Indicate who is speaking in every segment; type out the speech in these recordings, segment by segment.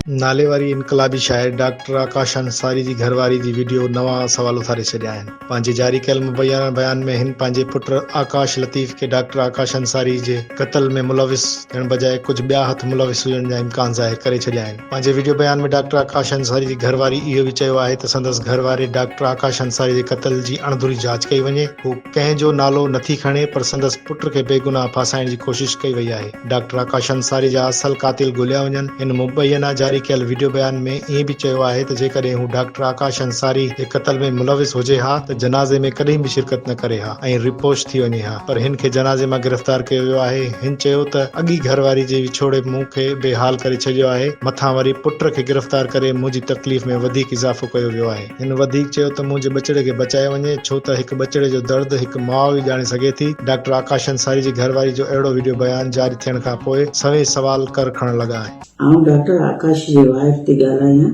Speaker 1: नाले वारी इनकलाबी शायर डॉक्टर आकाश अंसारी जी घरवारी जी वीडियो नवा सवाल उथारे छॾिया आहिनि। पंहिंजे जारी कयल बयान में हिन पंहिंजे पुट आकाश लतीफ़ के डॉक्टर आकाश अंसारी जे क़त्ल में मुलविस थियण बजाए कुछ ॿिया हथ मुलविस हुजण जा इम्कान ज़ाहिर करे छॾिया आहिनि। पंहिंजे वीडियो बयान में डॉक्टर आकाश अंसारी जी घरवारी इहो बि चयो आहे त संदसि घरवारे डॉक्टर आकाश अंसारी जे क़त्ल जी अणधुरी जांच कई वञे। हू कंहिंजो नालो नथी खणे पर संदसि पुट खे बेगुनाह फासाइण जी कोशिश कई वई आहे। डॉक्टर आकाश अंसारी जा असल कातिल ॻोल्हिया वञनि। हिन मुबैना जारी कयल वीडियो बयान में इएं बि चयो आहे त जेकॾहिं हू डॉक्टर आकाश अंसारी जे क़त्ल में मुलविस हुजे हा त जनाज़े में कॾहिं बि शिरकत न करे हा ऐं रिपोश थी वञे हा, पर हिन खे जनाज़े मां गिरफ़्तार कयो वियो आहे। हिन चयो त अॻी घरवारी जे विछोड़े मूं खे बेहाल करे छॾियो आहे, मथां वरी पुट खे गिरफ़्तार करे मुंहिंजी तकलीफ़ में वधीक इज़ाफ़ो कयो वियो आहे। हिन वधीक चयो त मुंहिंजे बचड़े खे बचाए वञे, छो त हिकु बचड़े जो दर्द हिकु माउ ई ॼाणे सघे थी। डॉक्टर आकाश अंसारी जी घरवारी जो अहिड़ो वीडियो बयान जारी थियण खां पोइ सभई सवाल कर खणण लॻा आहिनि।
Speaker 2: डॉक्टर आकाश जी वाइफ थी ॻाल्हायां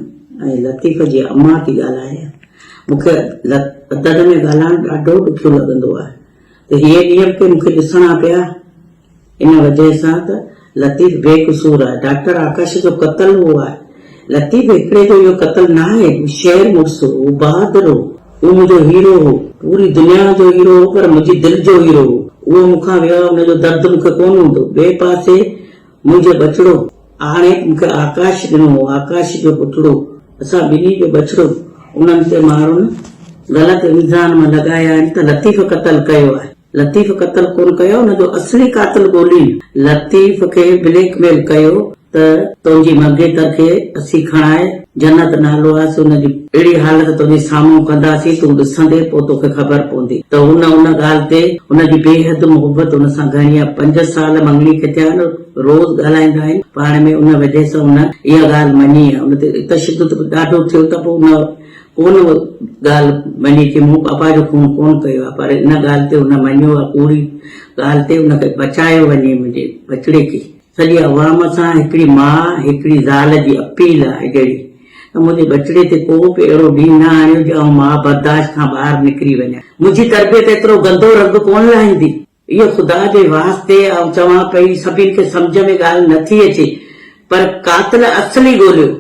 Speaker 2: ऐं लतीफ़ जी अम्मा थी ॻाल्हायां। मूंखे अदद में ॻाल्हाइण ॾाढो ॾुखियो लॻंदो आहे त इहे ॾींहं के मूंखे ॾिसणा पिया इन वजह सां त लतीफ़ बेकसूर आहे। डॉक्टर आकाश जो क़त्ल हुओ आहे। लतीफ़ हिकिड़े जो इहो क़त्ल न आहे, शेर मुड़ुसु हो, बहादुर हो, उहो मुंहिंजो हीरो हो, पूरी दुनिया जो हीरो हो, पर मुंहिंजी दिलि जो हीरो हो। उहो मूंखां वियो, हुनजो दर्द मूंखे कोन हूंदो। ॿिए पासे मुंहिंजो बचड़ो हाणे मूंखे आकाश ॾिनो हो, आकाश जो पुटड़ो, असां ॿिन्ही जो बचड़ो, उन्हनि ते माण्हुनि ग़लति इल्ज़ाम लॻाया आहिनि त लतीफ़ क़त्ल कयो आहे। लतीफ़ क़त्ल कोन कयो, हुनजो असली कातिल ॻोल्ही। लतीफ़ खे ब्लैकमेल कयो त तुंहिंजी मंगेतर खे असीं खणाए जन्नत नालो आहे, हुनजी अहिड़ी हालत तुंहिंजे साम्हूं कंदासीं, तूं ॾिसंदे पोइ तोखे ख़बर पवंदी। त हुन ॻाल्हि ते हुनजी बेहद मोहबत हुन सां घणी आहे। 5 साल मंगनी खे थिया आहिनि, रोज़ ॻाल्हाईंदा आहिनि पाण में। उन वजह सां हुन इहा ॻाल्हि मञी आहे। हुन ते तशद्दुद ॾाढो थियो त पोइ हुन कोन ॻाल्हि मञी कि मूं पापा जो खून कोन कयो आहे, पर इन ॻाल्हि ते हुन मञियो आहे। पूरी ॻाल्हि ते हुनखे बचायो वञे, मुंहिंजे बचड़े खे। सॼी अवाम सां हिकिड़ी माउ हिकिड़ी ज़ाल जी अपील आहे जहिड़ी त मुंहिंजे बचड़े ते को बि अहिड़ो ॾींहुं न आणियो जो मां बर्दाश्त खां ॿाहिरि निकिरी वञा। मुंहिंजी तरबियत एतिरो गंदो रंग कोन लाहींदी। इहो ख़ुदा जे वास्ते चवां पई, सभिनि खे सम्झ में ॻाल्हि नथी अचे, पर कातिल असली ॻोल्हियो।